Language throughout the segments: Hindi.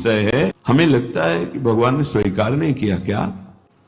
विषय है। हमें लगता है कि भगवान ने स्वीकार नहीं किया क्या?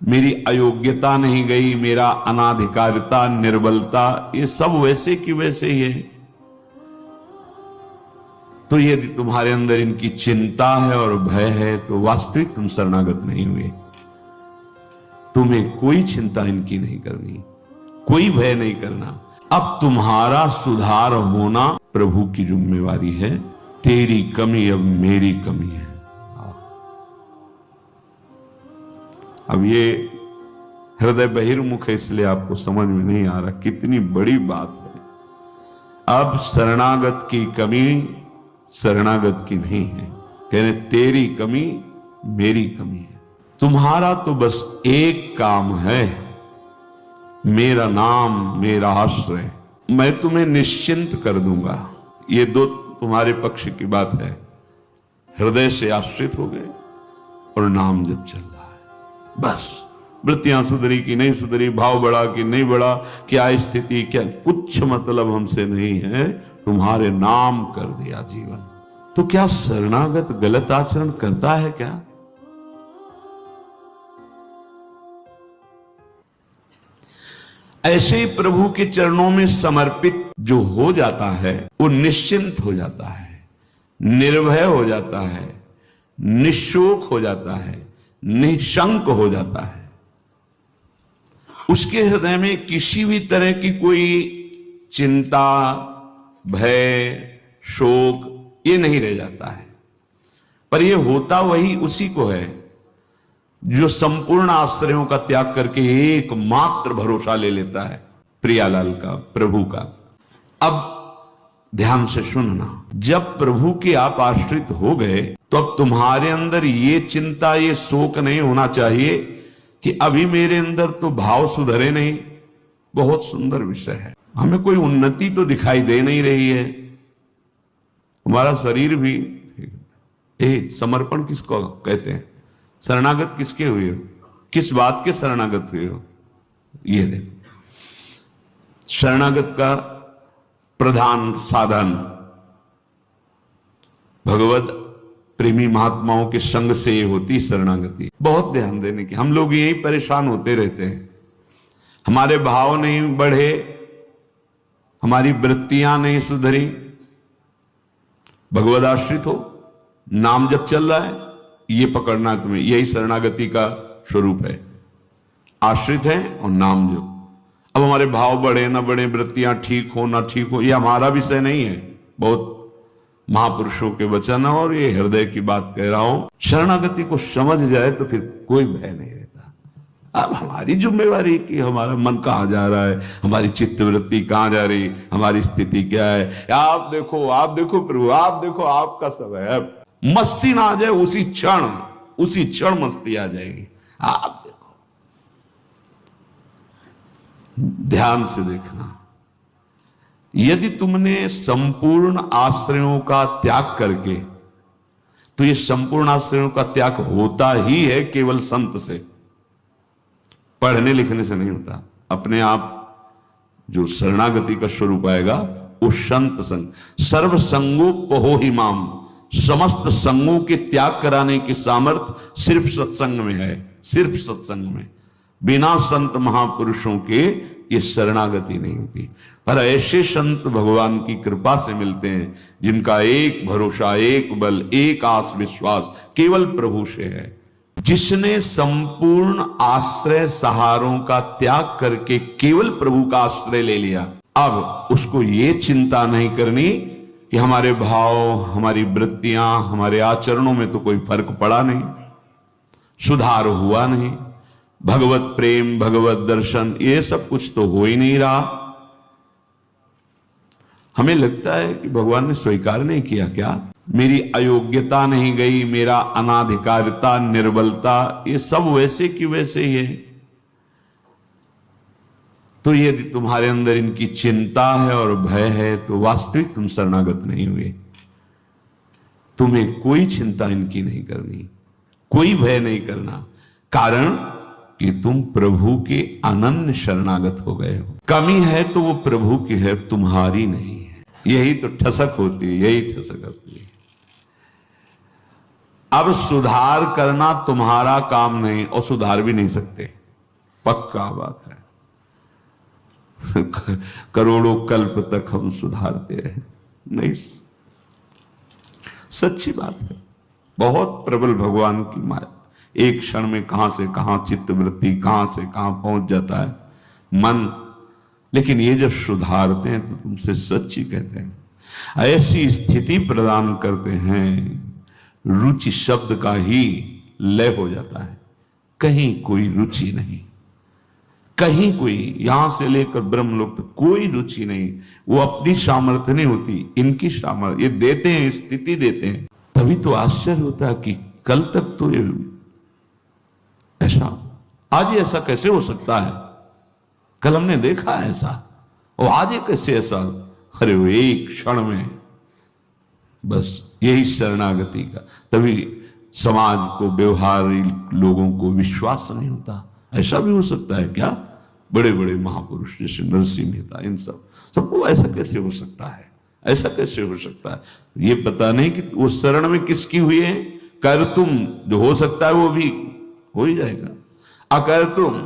मेरी अयोग्यता नहीं गई, मेरा अनाधिकारिता, निर्बलता, ये सब वैसे की वैसे ही है। तो यदि तुम्हारे अंदर इनकी चिंता है और भय है तो वास्तविक तुम शरणागत नहीं हुए। तुम्हें कोई चिंता इनकी नहीं करनी, कोई भय नहीं करना। अब तुम्हारा सुधार होना प्रभु की जिम्मेवारी है। तेरी कमी अब मेरी कमी है। अब ये हृदय बहिर्मुख है, इसलिए आपको समझ में नहीं आ रहा कितनी बड़ी बात है। अब शरणागत की कमी शरणागत की नहीं है, कहने तेरी कमी मेरी कमी है। तुम्हारा तो बस एक काम है, मेरा नाम, मेरा आश्रय, मैं तुम्हें निश्चिंत कर दूंगा। ये दो तुम्हारे पक्ष की बात है। हृदय से आश्रित हो गए और नाम जब चल रहा है, बस वृत्तियां सुधरी कि नहीं सुधरी, भाव बढ़ा कि नहीं बढ़ा, क्या स्थिति, क्या, कुछ मतलब हमसे नहीं है। तुम्हारे नाम कर दिया जीवन। तो क्या शरणागत गलत आचरण करता है क्या? ऐसे ही प्रभु के चरणों में समर्पित जो हो जाता है वो निश्चिंत हो जाता है, निर्भय हो जाता है, निशोक हो जाता है, निशंक हो जाता है। उसके हृदय में किसी भी तरह की कोई चिंता, भय, शोक ये नहीं रह जाता है। पर ये होता वही उसी को है जो संपूर्ण आश्रयों का त्याग करके एकमात्र भरोसा ले लेता है प्रियालाल का, प्रभु का। अब ध्यान से सुनना, जब प्रभु के आप आश्रित हो गए तो अब तुम्हारे अंदर ये चिंता, ये शोक नहीं होना चाहिए कि अभी मेरे अंदर तो भाव सुधरे नहीं। बहुत सुंदर विषय है, हमें कोई उन्नति तो दिखाई दे नहीं रही है। हमारा शरीर भी, समर्पण किसको कहते हैं? शरणागत किसके हुए हो? किस बात के शरणागत हुए हो? ये देखो, शरणागत का प्रधान साधन भगवत प्रेमी महात्माओं के संग से ये होती शरणागति। बहुत ध्यान देने की, हम लोग यही परेशान होते रहते हैं। हमारे भाव नहीं बढ़े, हमारी वृत्तियां नहीं सुधरी। भगवद आश्रित हो, नाम जब चल रहा है ये पकड़ना है तुम्हें, यही शरणागति का स्वरूप है। आश्रित है और नाम जप। अब हमारे भाव बढ़े ना बढ़े, वृत्तियां ठीक हो ना ठीक हो, ये हमारा विषय नहीं है। बहुत महापुरुषों के वचन और ये हृदय की बात कह रहा हूं। शरणागति को समझ जाए तो फिर कोई भय नहीं रहता। अब हमारी जिम्मेवारी कि हमारा मन कहां जा रहा है, हमारी चित्तवृत्ति कहां जा रही, हमारी स्थिति क्या है। आप देखो प्रभु, आप देखो, आपका सब है। मस्ती ना आ जाए, उसी क्षण मस्ती आ जाएगी। आप देखो, ध्यान से देखना, यदि तुमने संपूर्ण आश्रयों का त्याग करके, तो ये संपूर्ण आश्रयों का त्याग होता ही है केवल संत से, पढ़ने लिखने से नहीं होता। अपने आप जो शरणागति का स्वरूप आएगा वो संत संग। सर्व संगोपहो ही माम, समस्त संगों के त्याग कराने की सामर्थ्य सिर्फ सत्संग में है, सिर्फ सत्संग में। बिना संत महापुरुषों के ये शरणागति नहीं होती। पर ऐसे संत भगवान की कृपा से मिलते हैं जिनका एक भरोसा, एक बल, एक आस विश्वास केवल प्रभु से है। जिसने संपूर्ण आश्रय सहारों का त्याग करके केवल प्रभु का आश्रय ले लिया, अब उसको ये चिंता नहीं करनी कि हमारे भाव, हमारी वृत्तियां, हमारे आचरणों में तो कोई फर्क पड़ा नहीं, सुधार हुआ नहीं, भगवत प्रेम, भगवत दर्शन, ये सब कुछ तो हो ही नहीं रहा। हमें लगता है कि भगवान ने स्वीकार नहीं किया क्या? मेरी अयोग्यता नहीं गई, मेरा अनाधिकारिता, निर्बलता, ये सब वैसे की वैसे ही है। तो यदि तुम्हारे अंदर इनकी चिंता है और भय है तो वास्तविक तुम शरणागत नहीं हुए। तुम्हें कोई चिंता इनकी नहीं करनी, कोई भय नहीं करना, कारण कि तुम प्रभु के अनन्य शरणागत हो गए हो। कमी है तो वो प्रभु की है, तुम्हारी नहीं है। यही तो ठसक होती है, यही ठसक होती है। अब सुधार करना तुम्हारा काम नहीं और सुधार भी नहीं सकते, पक्का बात है। करोड़ों कल्प तक हम सुधारते रहे, नहीं, सच्ची बात है। बहुत प्रबल भगवान की माया, एक क्षण में कहां से कहां चित्त वृत्ति, कहां से कहां पहुंच जाता है मन। लेकिन ये जब सुधारते हैं तो तुमसे सच्ची कहते हैं, ऐसी स्थिति प्रदान करते हैं, रुचि शब्द का ही लय हो जाता है, कहीं कोई रुचि नहीं, कहीं कोई, यहां से लेकर ब्रह्मलोक तक कोई रुचि नहीं। वो अपनी सामर्थ्य नहीं होती, इनकी सामर्थ्य, ये देते हैं, स्थिति देते हैं। तभी तो आश्चर्य होता है कि कल तक तो ये ऐसा, आज ये ऐसा कैसे हो सकता है, कल हमने देखा ऐसा, और आज ये कैसे ऐसा। अरे वो एक क्षण में, बस यही शरणागति का। तभी समाज को, व्यवहारी लोगों को विश्वास नहीं होता। ऐसा भी हो सकता है क्या, बड़े बड़े महापुरुष जैसे नरसिंह मेहता, इन सबको ऐसा कैसे हो सकता है, ऐसा कैसे हो सकता है। ये पता नहीं कि वो शरण में किसकी हुई है। कर तुम, जो हो सकता है वो भी हो ही जाएगा, अकर तुम,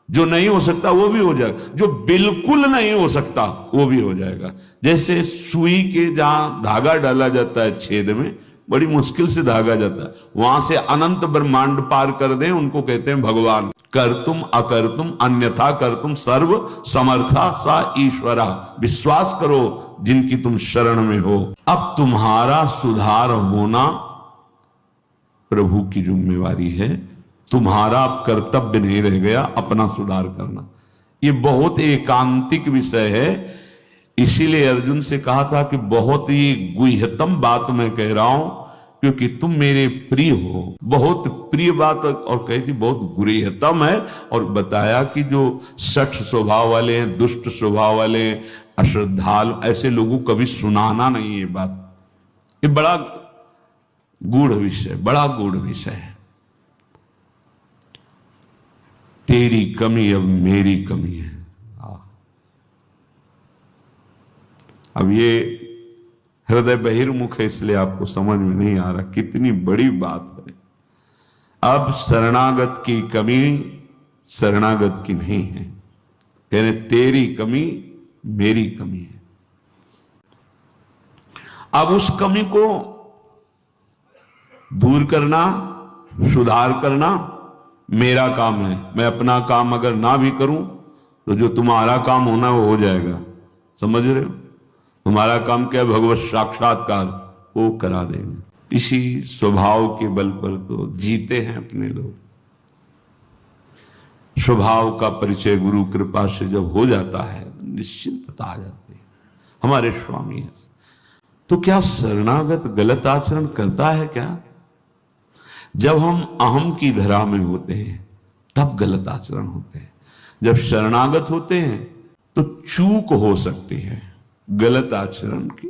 जो नहीं हो सकता वो भी हो जाएगा, जो बिल्कुल नहीं हो सकता वो भी हो जाएगा। जैसे सुई के जहां धागा डाला जाता है छेद में, बड़ी मुश्किल से धागा जाता है, वहां से अनंत ब्रह्मांड पार कर दें, उनको कहते हैं भगवान। कर तुम अकर तुम अन्यथा कर तुम सर्व समर्था सा ईश्वरा। विश्वास करो जिनकी तुम शरण में हो। अब तुम्हारा सुधार होना प्रभु की जिम्मेवारी है, तुम्हारा अब कर्तव्य नहीं रह गया अपना सुधार करना। ये बहुत एकांतिक विषय है, इसीलिए अर्जुन से कहा था कि बहुत ही गुह्यतम बात मैं कह रहा हूं, क्योंकि तुम मेरे प्रिय हो। बहुत प्रिय बात, और कही थी बहुत गुह्यतम है। और बताया कि जो सठ स्वभाव वाले हैं, दुष्ट स्वभाव वाले, अश्रद्धालु, ऐसे लोगों को कभी सुनाना नहीं ये बात। ये बड़ा गूढ़ विषय, बड़ा गूढ़ विषय है। तेरी कमी अब मेरी कमी है। अब ये हृदय बहिर्मुख है, इसलिए आपको समझ में नहीं आ रहा कितनी बड़ी बात है। अब शरणागत की कमी शरणागत की नहीं है, कहने तेरी कमी मेरी कमी है। अब उस कमी को दूर करना, सुधार करना मेरा काम है। मैं अपना काम अगर ना भी करूं तो जो तुम्हारा काम होना वो हो जाएगा। समझ रहे हो, तुम्हारा काम क्या है, भगवत साक्षात्कार, वो करा देंगे। इसी स्वभाव के बल पर तो जीते हैं अपने लोग। स्वभाव का परिचय गुरु कृपा से जब हो जाता है, निश्चिंतता आ जाती है। हमारे स्वामी है। तो क्या शरणागत गलत आचरण करता है क्या? जब हम अहम की धरा में होते हैं तब गलत आचरण होते हैं। जब शरणागत होते हैं तो चूक हो सकती है, गलत आचरण की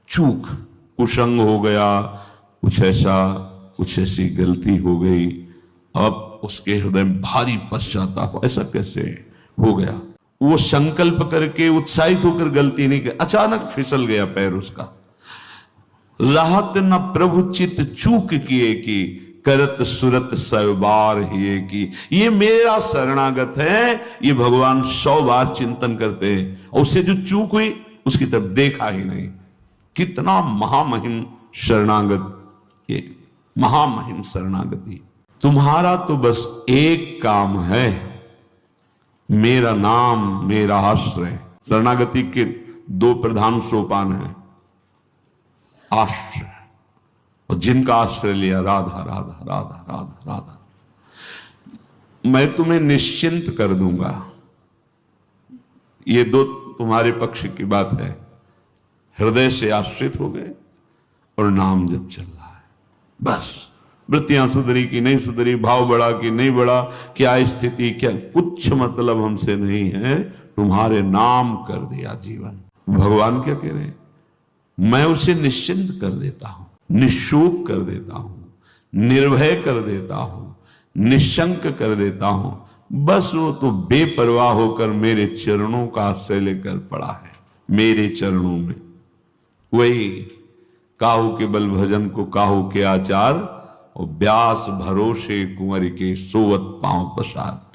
चूक, कुसंग हो गया, कुछ ऐसी गलती हो गई, अब उसके हृदय में भारी पश्चाताप, ऐसा कैसे हो गया। वो संकल्प करके उत्साहित होकर गलती नहीं कर, अचानक फिसल गया पैर उसका। राहत न प्रभु चित चूक किए की, करत सुरत सैबार ही की। ये मेरा शरणागत है, ये भगवान 100 बार चिंतन करते हैं, और उससे जो चूक हुई उसकी तरफ देखा ही नहीं। कितना महामहिम शरणागत, ये महामहिम शरणागति। तुम्हारा तो बस एक काम है, मेरा नाम मेरा आश्रय। शरणागति के 2 प्रधान सोपान हैं, आश्रय, और जिनका आश्रय लिया राधा राधा राधा राधा राधा, मैं तुम्हें निश्चिंत कर दूंगा। ये 2 तुम्हारे पक्ष की बात है। हृदय से आश्रित हो गए और नाम जब चल रहा है, बस वृत्तियां सुधरी कि नहीं सुधरी, भाव बढ़ा कि नहीं बढ़ा, क्या स्थिति, क्या, कुछ मतलब हमसे नहीं है। तुम्हारे नाम कर दिया जीवन। भगवान क्या कह रहे हैं, मैं उसे निश्चिंत कर देता हूं, निशोक कर देता हूं, निर्भय कर देता हूं, निशंक कर देता हूं। बस वो तो बेपरवाह होकर मेरे चरणों का आश्रय लेकर पड़ा है, मेरे चरणों में। वही काहू के बल भजन को काहू के आचार, और व्यास भरोसे कुंवर के सोवत पांव पसार।